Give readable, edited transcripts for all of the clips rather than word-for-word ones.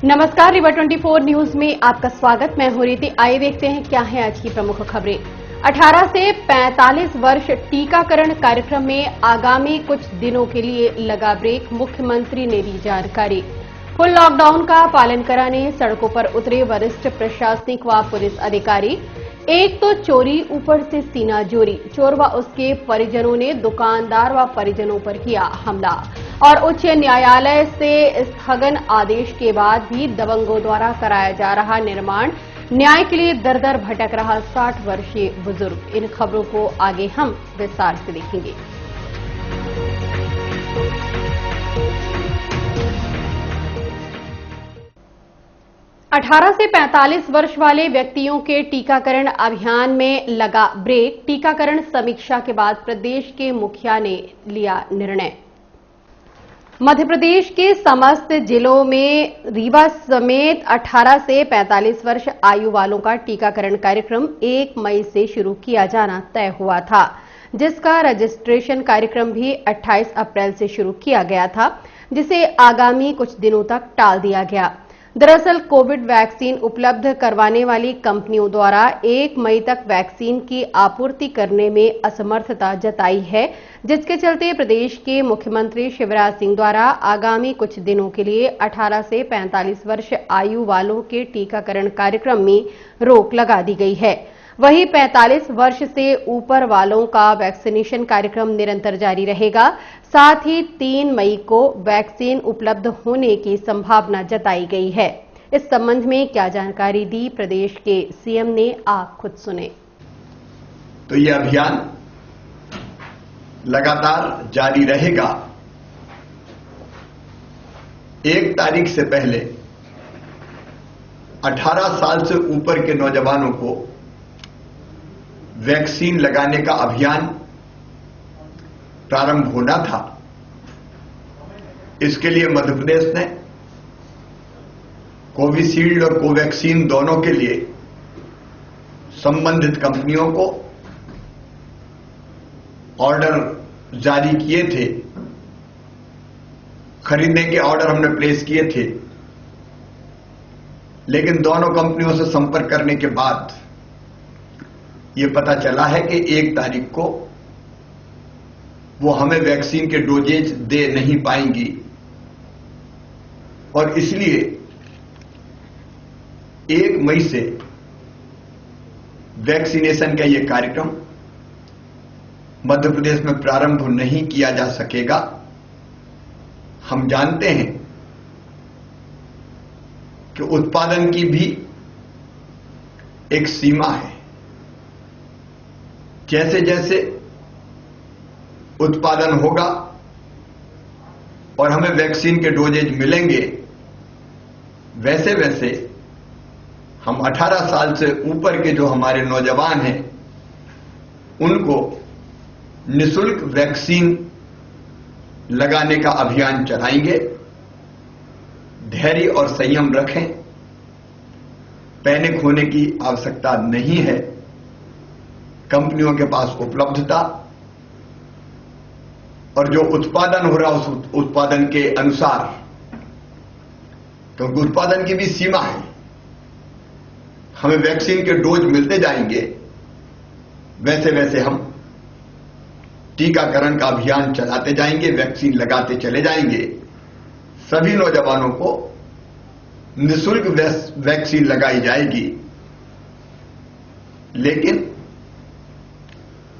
नमस्कार, river 24 news में आपका स्वागत। मैं हूं रीति। आइए देखते हैं क्या है आज की प्रमुख खबरें। 18 से 45 वर्ष टीकाकरण कार्यक्रम में आगामी कुछ दिनों के लिए लगा ब्रेक, मुख्यमंत्री ने दी जानकारी। फुल लॉकडाउन का पालन कराने सड़कों पर उतरे वरिष्ठ प्रशासनिक व पुलिस अधिकारी। एक तो चोरी, ऊपर से सीना जोरी, चोर व उसके परिजनों ने दुकानदार व परिजनों पर किया हमला। और उच्च न्यायालय से स्थगन आदेश के बाद भी दबंगों द्वारा कराया जा रहा निर्माण, न्याय के लिए दर दर भटक रहा 60 वर्षीय बुजुर्ग। इन खबरों को आगे हम विस्तार से देखेंगे। अठारह से 45 वर्ष वाले व्यक्तियों के टीकाकरण अभियान में लगा ब्रेक। टीकाकरण समीक्षा के बाद प्रदेश के मुखिया ने लिया निर्णय। मध्य प्रदेश के समस्त जिलों में रीवा समेत 18 से 45 वर्ष आयु वालों का टीकाकरण कार्यक्रम 1 मई से शुरू किया जाना तय हुआ था, जिसका रजिस्ट्रेशन कार्यक्रम भी 28 अप्रैल से शुरू किया गया था, जिसे आगामी कुछ दिनों तक टाल दिया गया। दरअसल कोविड वैक्सीन उपलब्ध करवाने वाली कंपनियों द्वारा 1 मई तक वैक्सीन की आपूर्ति करने में असमर्थता जताई है, जिसके चलते प्रदेश के मुख्यमंत्री शिवराज सिंह द्वारा आगामी कुछ दिनों के लिए 18 से 45 वर्ष आयु वालों के टीकाकरण कार्यक्रम में रोक लगा दी गई है। वहीं 45 वर्ष से ऊपर वालों का वैक्सीनेशन कार्यक्रम निरंतर जारी रहेगा। साथ ही 3 मई को वैक्सीन उपलब्ध होने की संभावना जताई गई है। इस संबंध में क्या जानकारी दी प्रदेश के सीएम ने, आप खुद सुने। तो यह अभियान लगातार जारी रहेगा। 1 तारीख से पहले 18 साल से ऊपर के नौजवानों को वैक्सीन लगाने का अभियान प्रारंभ होना था। इसके लिए मध्य प्रदेश ने कोविशील्ड और कोवैक्सीन दोनों के लिए संबंधित कंपनियों को ऑर्डर जारी किए थे। खरीदने के ऑर्डर हमने प्लेस किए थे, लेकिन दोनों कंपनियों से संपर्क करने के बाद ये पता चला है कि 1 तारीख को वो हमें वैक्सीन के डोजेज दे नहीं पाएंगी, और इसलिए 1 मई से वैक्सीनेशन का ये कार्यक्रम मध्य प्रदेश में प्रारंभ नहीं किया जा सकेगा। हम जानते हैं कि उत्पादन की भी एक सीमा है। जैसे जैसे उत्पादन होगा और हमें वैक्सीन के डोजेज मिलेंगे, वैसे वैसे हम 18 साल से ऊपर के जो हमारे नौजवान हैं उनको निःशुल्क वैक्सीन लगाने का अभियान चलाएंगे। धैर्य और संयम रखें, पैनिक होने की आवश्यकता नहीं है। कंपनियों के पास उपलब्धता और जो उत्पादन हो रहा उस उत्पादन के अनुसार, क्योंकि उत्पादन की भी सीमा है, हमें वैक्सीन के डोज मिलते जाएंगे, वैसे वैसे हम टीकाकरण का अभियान चलाते जाएंगे, वैक्सीन लगाते चले जाएंगे। सभी नौजवानों को निःशुल्क वैक्सीन लगाई जाएगी, लेकिन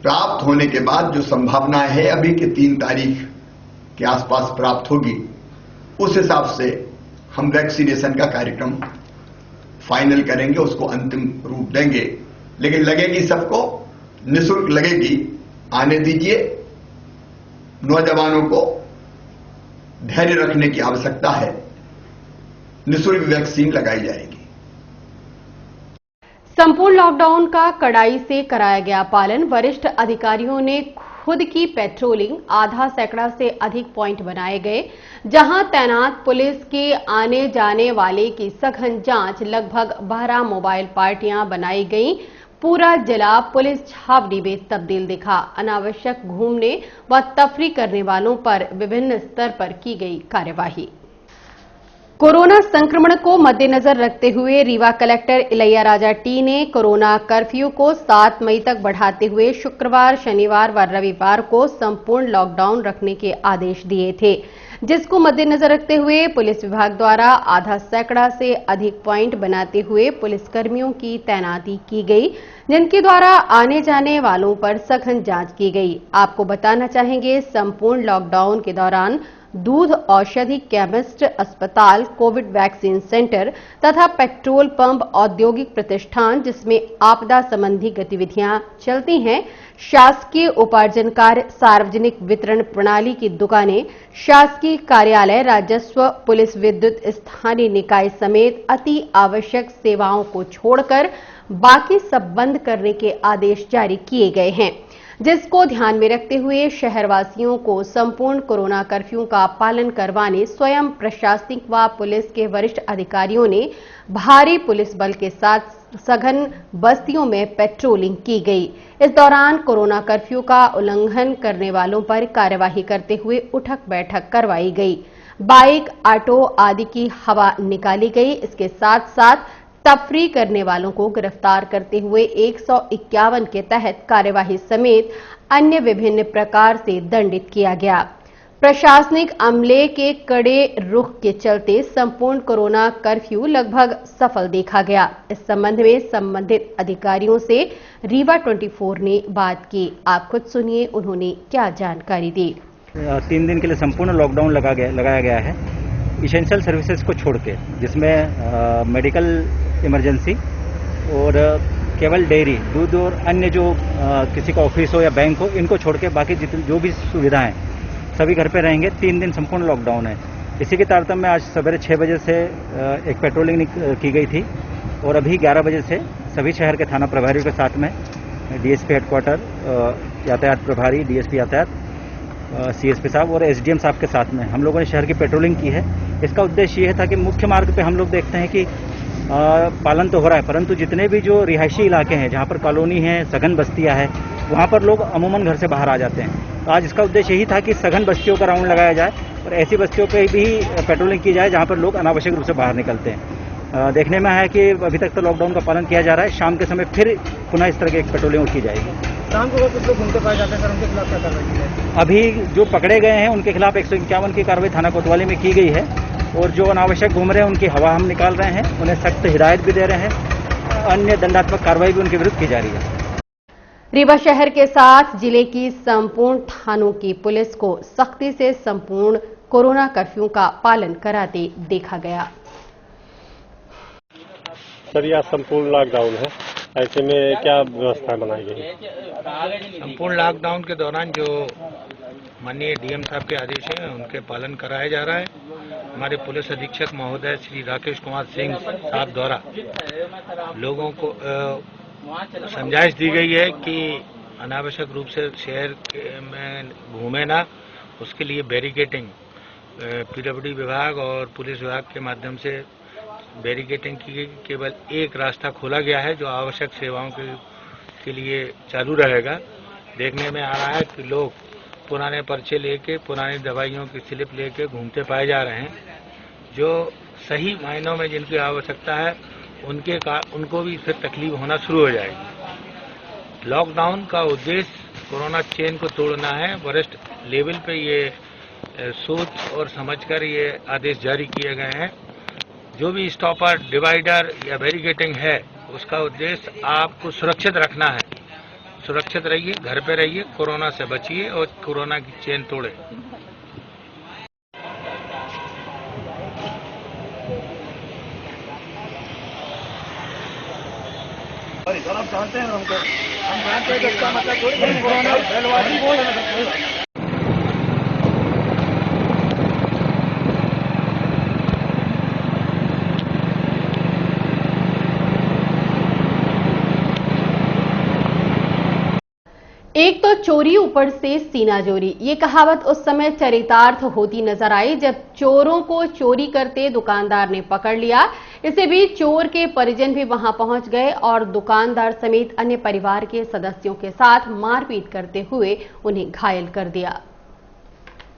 प्राप्त होने के बाद जो संभावना है अभी कि 3 तारीख के आसपास प्राप्त होगी, उस हिसाब से हम वैक्सीनेशन का कार्यक्रम फाइनल करेंगे, उसको अंतिम रूप देंगे। लेकिन लगेगी सबको, निःशुल्क लगेगी। आने दीजिए। नौजवानों को धैर्य रखने की आवश्यकता है। निःशुल्क वैक्सीन लगाई जाएगी। संपूर्ण लॉकडाउन का कड़ाई से कराया गया पालन। वरिष्ठ अधिकारियों ने खुद की पेट्रोलिंग, आधा सैकड़ा से अधिक पॉइंट बनाए गए, जहां तैनात पुलिस के आने जाने वाले की सघन जांच, लगभग 12 मोबाइल पार्टियां बनाई गईं। पूरा जिला पुलिस छावनी में तब्दील दिखा। अनावश्यक घूमने व तफरी करने वालों पर विभिन्न स्तर पर की गई कार्यवाही। कोरोना संक्रमण को मद्देनजर रखते हुए रीवा कलेक्टर इलैया राजा टी ने कोरोना कर्फ्यू को 7 मई तक बढ़ाते हुए शुक्रवार, शनिवार व रविवार को संपूर्ण लॉकडाउन रखने के आदेश दिए थे, जिसको मद्देनजर रखते हुए पुलिस विभाग द्वारा आधा सैकड़ा से अधिक प्वाइंट बनाते हुए पुलिसकर्मियों की तैनाती की गई, जिनके द्वारा आने जाने वालों पर सघन जांच की गई। आपको बताना चाहेंगे, संपूर्ण लॉकडाउन के दौरान दूध औषधि केमिस्ट अस्पताल, कोविड वैक्सीन सेंटर तथा पेट्रोल पंप, औद्योगिक प्रतिष्ठान जिसमें आपदा संबंधी गतिविधियां चलती हैं, शासकीय उपार्जन कार्य, सार्वजनिक वितरण प्रणाली की दुकानें, शासकीय कार्यालय, राजस्व, पुलिस, विद्युत, स्थानीय निकाय समेत अति आवश्यक सेवाओं को छोड़कर बाकी सब बंद करने के आदेश जारी किए गए हैं, जिसको ध्यान में रखते हुए शहरवासियों को संपूर्ण कोरोना कर्फ्यू का पालन करवाने स्वयं प्रशासनिक व पुलिस के वरिष्ठ अधिकारियों ने भारी पुलिस बल के साथ सघन बस्तियों में पेट्रोलिंग की गई। इस दौरान कोरोना कर्फ्यू का उल्लंघन करने वालों पर कार्यवाही करते हुए उठक बैठक करवाई गई। बाइक, ऑटो आदि की हवा निकाली गई। इसके साथ साथ तफरी करने वालों को गिरफ्तार करते हुए 151 के तहत कार्यवाही समेत अन्य विभिन्न प्रकार से दंडित किया गया। प्रशासनिक अमले के कड़े रुख के चलते संपूर्ण कोरोना कर्फ्यू लगभग सफल देखा गया। इस संबंध में संबंधित अधिकारियों से रीवा 24 ने बात की। आप खुद सुनिए उन्होंने क्या जानकारी दी। 3 दिन के लिए संपूर्ण लॉकडाउन लगाया गया है इसेंशियल सर्विसेज को छोड़ के, जिसमें मेडिकल इमरजेंसी और केवल डेयरी, दूध और अन्य जो किसी का ऑफिस हो या बैंक हो, इनको छोड़ के बाकी जितनी जो भी सुविधाएं सभी घर पे रहेंगे। 3 दिन संपूर्ण लॉकडाउन है। इसी के तारतम्य में आज सवेरे 6 बजे से एक पेट्रोलिंग की गई थी और अभी 11 बजे से सभी शहर के थाना प्रभारियों के साथ में डीएसपी हेडक्वार्टर, यातायात प्रभारी, डीएसपी यातायात, सीएसपी साहब और एसडीएम साहब के साथ में हम लोगों ने शहर की पेट्रोलिंग की है। इसका उद्देश्य ये था कि मुख्य मार्ग पे हम लोग देखते हैं कि पालन तो हो रहा है, परंतु जितने भी जो रिहायशी इलाके हैं, जहाँ पर कॉलोनी है, सघन बस्तियां हैं, वहाँ पर लोग अमूमन घर से बाहर आ जाते हैं। तो आज इसका उद्देश्य यही था कि सघन बस्तियों का राउंड लगाया जाए और ऐसी बस्तियों पर भी पेट्रोलिंग की जाए जहाँ पर लोग अनावश्यक रूप से बाहर निकलते हैं। देखने में आया कि अभी तक तो लॉकडाउन का पालन किया जा रहा है। शाम के समय फिर पुनः इस तरह की एक पेट्रोलिंग की जाएगी। शाम को कुछ लोग घूमते पाए जाते हैं सर, उनके खिलाफ क्या कार्रवाई की जाएगी? अभी जो पकड़े गए हैं उनके खिलाफ 151 की कार्रवाई थाना कोतवाली में की गई है और जो अनावश्यक घूम रहे हैं उनकी हवा हम निकाल रहे हैं, उन्हें सख्त हिदायत भी दे रहे हैं। अन्य दंडात्मक कार्रवाई भी उनके विरुद्ध की जा रही है। रीवा शहर के साथ जिले की संपूर्ण थानों की पुलिस को सख्ती से संपूर्ण कोरोना कर्फ्यू का पालन कराते देखा गया। सर, यह संपूर्ण लॉकडाउन है, ऐसे में क्या व्यवस्था बनाई गई? संपूर्ण लॉकडाउन के दौरान जो माननीय डीएम साहब के आदेश हैं उनके पालन कराया जा रहा है। हमारे पुलिस अधीक्षक महोदय श्री राकेश कुमार सिंह साहब द्वारा लोगों को समझाइश दी गई है कि अनावश्यक रूप से शहर में घूमे ना, उसके लिए बैरिकेटिंग पीडब्ल्यूडी विभाग और पुलिस विभाग के माध्यम से बैरिकेटिंग की गई। केवल एक रास्ता खोला गया है जो आवश्यक सेवाओं के लिए चालू रहेगा। देखने में आ रहा है कि लोग पुराने पर्चे लेके, पुरानी दवाइयों की स्लिप लेके घूमते पाए जा रहे हैं। जो सही मायनों में जिनकी आवश्यकता है उनको भी फिर तकलीफ होना शुरू हो जाएगी। लॉकडाउन का उद्देश्य कोरोना चेन को तोड़ना है। वरिष्ठ लेवल पे ये सोच और समझकर ये आदेश जारी किए गए हैं। जो भी स्टॉपर, डिवाइडर या बैरिकेटिंग है, उसका उद्देश्य आपको सुरक्षित रखना है। सुरक्षित रहिए, घर पे रहिए, कोरोना से बचिए और कोरोना की चेन तोड़े। आप जानते हैं हम जानते हैं कि इसका मतलब थोड़ी है कोरोना। एक तो चोरी ऊपर से सीना जोरी, ये कहावत उस समय चरितार्थ होती नजर आई जब चोरों को चोरी करते दुकानदार ने पकड़ लिया। इसी बीच चोर के परिजन भी वहां पहुंच गए और दुकानदार समेत अन्य परिवार के सदस्यों के साथ मारपीट करते हुए उन्हें घायल कर दिया।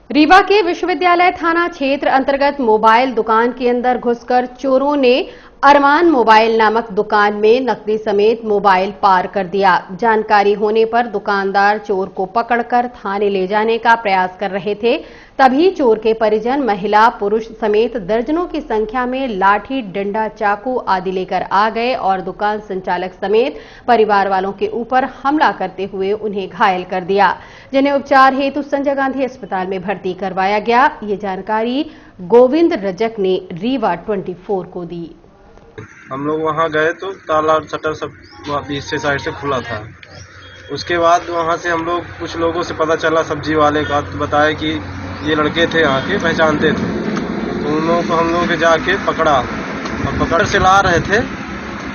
रीवा के विश्वविद्यालय थाना क्षेत्र अंतर्गत मोबाइल दुकान के अंदर घुसकर चोरों ने अरमान मोबाइल नामक दुकान में नकदी समेत मोबाइल पार कर दिया। जानकारी होने पर दुकानदार चोर को पकड़कर थाने ले जाने का प्रयास कर रहे थे, तभी चोर के परिजन महिला पुरुष समेत दर्जनों की संख्या में लाठी, डंडा, चाकू आदि लेकर आ गए और दुकान संचालक समेत परिवार वालों के ऊपर हमला करते हुए उन्हें घायल कर दिया, जिन्हें उपचार हेतु संजय गांधी अस्पताल में भर्ती करवाया गया। ये जानकारी गोविंद रजक ने रीवा 24 को दी। हम लोग वहाँ गए तो ताला और शटर सब बीच से साइड से खुला था। उसके बाद वहाँ से हम लोग कुछ लोगों से पता चला, सब्जी वाले का, तो बताया कि ये लड़के थे यहाँ के, पहचानते थे। तो उन लोगों को हम लोग जाके पकड़ा और पकड़ से ला रहे थे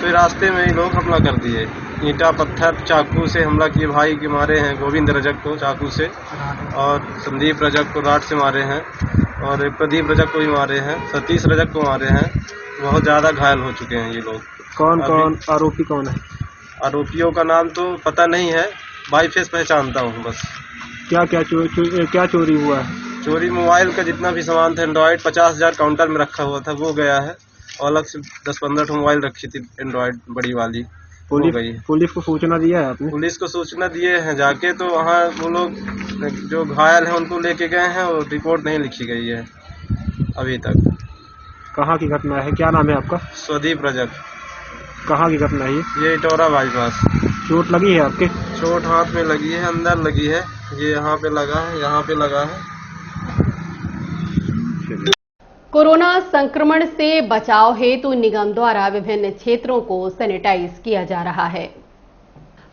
तो रास्ते में ही लोग हमला कर दिए। ईंटा पत्थर चाकू से हमला किए। भाई के मारे हैं, गोविंद रजक को चाकू से और संदीप रजक को राड से मारे हैं और प्रदीप रजक को भी मारे हैं, सतीश रजक को मारे हैं। बहुत ज़्यादा घायल हो चुके हैं ये लोग। कौन आरोपी कौन है? आरोपियों का नाम तो पता नहीं है, बाई फेस पहचानता हूँ बस। क्या चोरी हुआ है? चोरी मोबाइल का जितना भी सामान था, एंड्रॉयड 50,000 काउंटर में रखा हुआ था वो गया है और अलग से 10-15 मोबाइल रखी थी एंड्रॉयड बड़ी वाली, पुलिस को सूचना दिया है आपने? पुलिस को सूचना दिए हैं जाके, तो वहाँ वो लोग जो घायल हैं उनको लेके गए हैं और रिपोर्ट नहीं लिखी गई है अभी तक। कहाँ की घटना है? क्या नाम है आपका? स्वदीप रजक। कहाँ की घटना है ये इटौरा बाईपास। चोट लगी है आपके? चोट हाथ में लगी है, अंदर लगी है, ये यहाँ पे लगा है, यहाँ पे लगा है। कोरोना संक्रमण से बचाव हेतु निगम द्वारा विभिन्न क्षेत्रों को सैनिटाइज किया जा रहा है।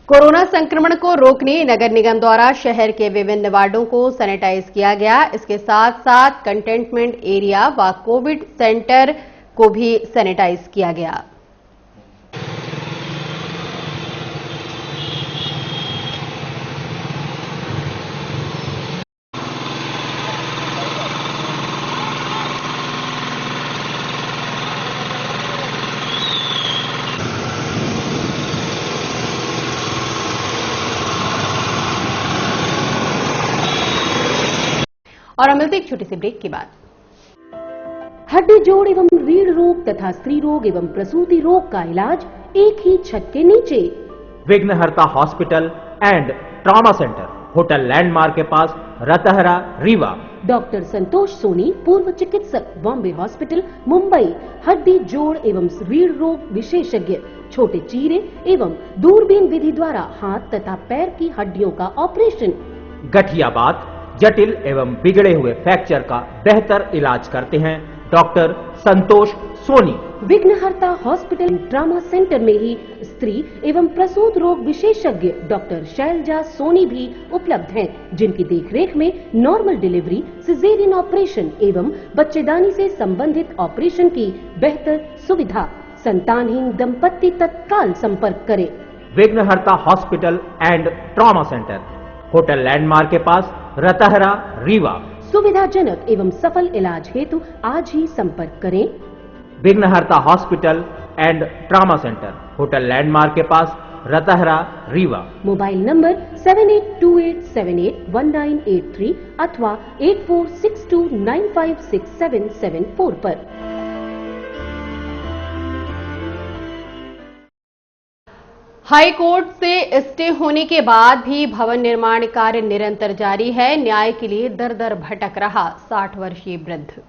कोरोना संक्रमण को रोकने नगर निगम द्वारा शहर के विभिन्न वार्डों को सैनिटाइज किया गया। इसके साथ साथ कंटेनमेंट एरिया व कोविड सेंटर को भी सैनिटाइज किया गया। और हम मिलते एक छोटे से ब्रेक के बाद। हड्डी जोड़ एवं रीढ़ रोग तथा स्त्री रोग एवं प्रसूति रोग का इलाज एक ही छत के नीचे। विघ्नहर्ता hospital and trauma centre, hotel landmark के पास, रतहरा, रीवा। डॉक्टर संतोष सोनी, पूर्व चिकित्सक, बॉम्बे हॉस्पिटल, मुंबई। हड्डी जोड़ एवं रीढ़ रोग विशेषज्ञ, छोटे चीरे एवं दूरबीन विधि द्वारा हाथ तथा पैर की हड्डियों का ऑपरेशन। गठियाबात, जटिल एवं बिगड़े हुए फ्रैक्चर का बेहतर इलाज करते हैं डॉक्टर संतोष सोनी। विघ्नहर्ता हॉस्पिटल ट्रॉमा सेंटर में ही स्त्री एवं प्रसूत रोग विशेषज्ञ डॉक्टर शैलजा सोनी भी उपलब्ध हैं, जिनकी देखरेख में नॉर्मल डिलीवरी, सिजेरियन ऑपरेशन एवं बच्चेदानी से संबंधित ऑपरेशन की बेहतर सुविधा। संतानहीन दंपत्ति तत्काल संपर्क करें। विघ्नहर्ता hospital and trauma centre, hotel landmark के पास, रतहरा, रीवा। सुविधाजनक एवं सफल इलाज हेतु आज ही संपर्क करें। विघ्नहर्ता hospital and trauma centre, hotel landmark के पास, रतहरा, रीवा। मोबाइल नंबर 7828781983 अथवा 8462956774 पर। हाई कोर्ट से स्टे होने के बाद भी भवन निर्माण कार्य निरंतर जारी है। न्याय के लिए दर दर भटक रहा 60 वर्षीय वृद्ध।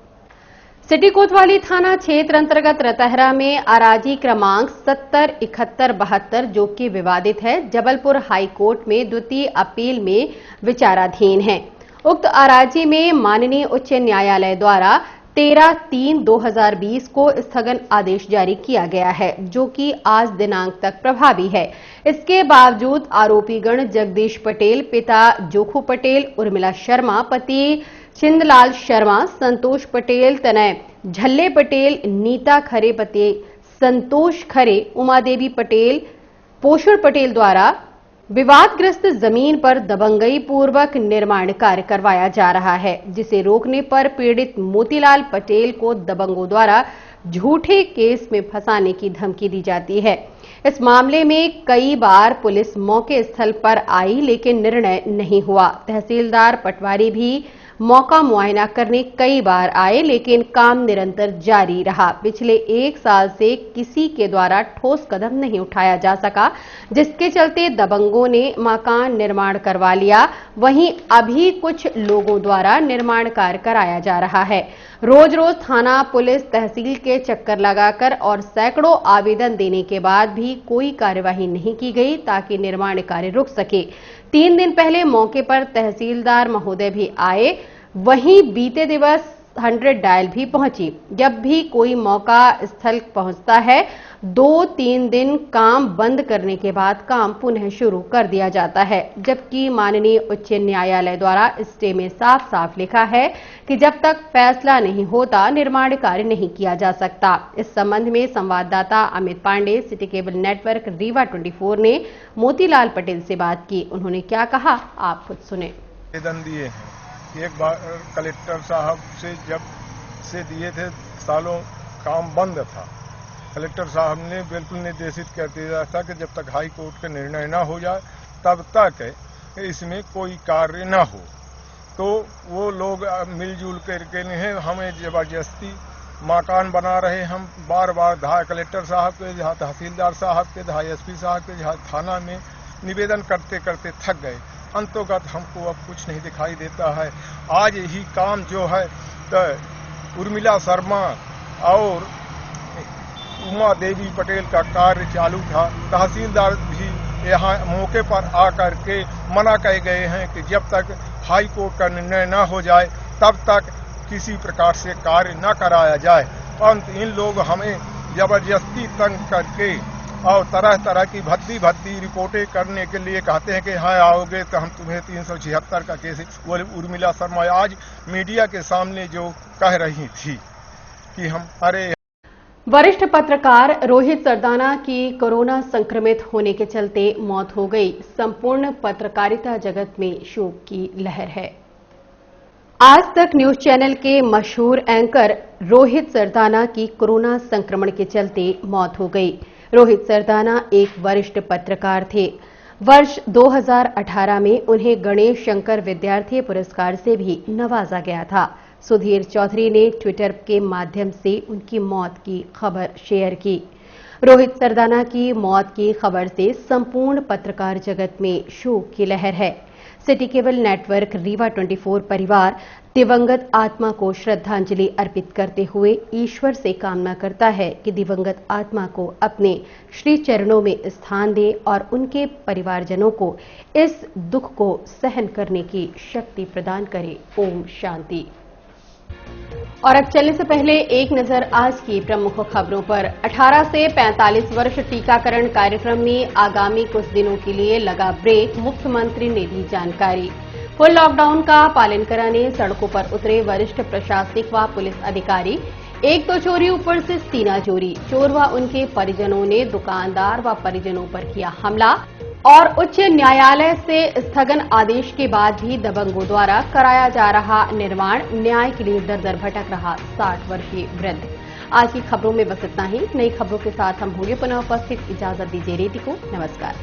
सिटी कोतवाली थाना क्षेत्र अंतर्गत रतहरा में अराजी क्रमांक 707172 जो कि विवादित है, जबलपुर हाई कोर्ट में द्वितीय अपील में विचाराधीन है। उक्त अराजी में माननीय उच्च न्यायालय द्वारा 13/3/2020 को स्थगन आदेश जारी किया गया है, जो कि आज दिनांक तक प्रभावी है। इसके बावजूद आरोपीगण जगदीश पटेल, पिता जोखू पटेल, उर्मिला शर्मा, पति छिंदलाल शर्मा, संतोष पटेल, तनय झल्ले पटेल, नीता खरे, पति संतोष खरे, उमादेवी पटेल, पोषण पटेल द्वारा विवादग्रस्त जमीन पर दबंगई पूर्वक निर्माण कार्य करवाया जा रहा है, जिसे रोकने पर पीड़ित मोतीलाल पटेल को दबंगों द्वारा झूठे केस में फंसाने की धमकी दी जाती है। इस मामले में कई बार पुलिस मौके स्थल पर आई, लेकिन निर्णय नहीं हुआ। तहसीलदार पटवारी भी मौका मुआयना करने कई बार आए, लेकिन काम निरंतर जारी रहा। पिछले 1 साल से किसी के द्वारा ठोस कदम नहीं उठाया जा सका, जिसके चलते दबंगों ने मकान निर्माण करवा लिया। वहीं अभी कुछ लोगों द्वारा निर्माण कार्य कराया जा रहा है। रोज रोज थाना, पुलिस, तहसील के चक्कर लगाकर और सैकड़ों आवेदन देने के बाद भी कोई कार्यवाही नहीं की गई ताकि निर्माण कार्य रुक सके। 3 दिन पहले मौके पर तहसीलदार महोदय भी आए। वहीं बीते दिवस 100 डायल भी पहुंची। जब भी कोई मौका स्थल पहुंचता है, 2-3 दिन काम बंद करने के बाद काम पुनः शुरू कर दिया जाता है, जबकि माननीय उच्च न्यायालय द्वारा स्टे में साफ साफ लिखा है कि जब तक फैसला नहीं होता निर्माण कार्य नहीं किया जा सकता। इस संबंध में संवाददाता Amit Pande, city cable network Rewa 24 ने मोतीलाल पटेल से बात की। उन्होंने क्या कहा, आप खुद सुने। आवेदन दिए हैं, एक बार कलेक्टर साहब से जब से दिए थे, सालों काम बंद था। कलेक्टर साहब ने बिल्कुल निर्देशित कर दिया था कि जब तक हाई कोर्ट का निर्णय न हो जाए तब तक इसमें कोई कार्य न हो। तो वो लोग मिलजुल करके हमें जबरदस्ती मकान बना रहे। हम बार बार कलेक्टर साहब के, जहाँ तहसीलदार साहब के, जहाँ एसपी साहब के, जहाँ थाना में निवेदन करते करते थक गए। अंतोगत हमको अब कुछ नहीं दिखाई देता है। आज यही काम जो है तो उर्मिला शर्मा और उमा देवी पटेल का कार्य चालू था। तहसीलदार भी यहाँ मौके पर आकर के मना कहे गए हैं कि जब तक हाई कोर्ट का निर्णय न हो जाए तब तक किसी प्रकार से कार्य न कराया जाए। परंतु इन लोग हमें जबरदस्ती तंग करके और तरह तरह की भद्दी रिपोर्टें करने के लिए कहते हैं कि हाँ आओगे तो हम तुम्हें 376 का केस। वो उर्मिला शर्मा आज मीडिया के सामने जो कह रही थी कि हम वरिष्ठ पत्रकार रोहित सरदाना की कोरोना संक्रमित होने के चलते मौत हो गई। संपूर्ण पत्रकारिता जगत में शोक की लहर है। आज तक न्यूज चैनल के मशहूर एंकर रोहित सरदाना की कोरोना संक्रमण के चलते मौत हो गई। रोहित सरदाना एक वरिष्ठ पत्रकार थे। वर्ष 2018 में उन्हें गणेश शंकर विद्यार्थी पुरस्कार से भी नवाजा गया था। सुधीर चौधरी ने ट्विटर के माध्यम से उनकी मौत की खबर शेयर की। रोहित सरदाना की मौत की खबर से संपूर्ण पत्रकार जगत में शोक की लहर है। सिटी केबल नेटवर्क रीवा 24 परिवार दिवंगत आत्मा को श्रद्धांजलि अर्पित करते हुए ईश्वर से कामना करता है कि दिवंगत आत्मा को अपने श्री चरणों में स्थान दे और उनके परिवारजनों को इस दुख को सहन करने की शक्ति प्रदान करे। ओम शांति। और अब चलने से पहले एक नजर आज की प्रमुख खबरों पर। 18 से 45 वर्ष टीकाकरण कार्यक्रम में आगामी कुछ दिनों के लिए लगा ब्रेक, मुख्यमंत्री ने दी जानकारी। फुल लॉकडाउन का पालन कराने सड़कों पर उतरे वरिष्ठ प्रशासनिक व पुलिस अधिकारी। एक तो चोरी ऊपर से सीना चोरी, चोर व उनके परिजनों ने दुकानदार व परिजनों पर किया हमला। और उच्च न्यायालय से स्थगन आदेश के बाद भी दबंगों द्वारा कराया जा रहा निर्माण, न्याय के लिए दर दर भटक रहा 60 वर्षीय वृद्ध। आज की खबरों में बस इतना ही। नई खबरों के साथ हम होंगे पुनः उपस्थित। इजाजत दीजिए रेती को। नमस्कार।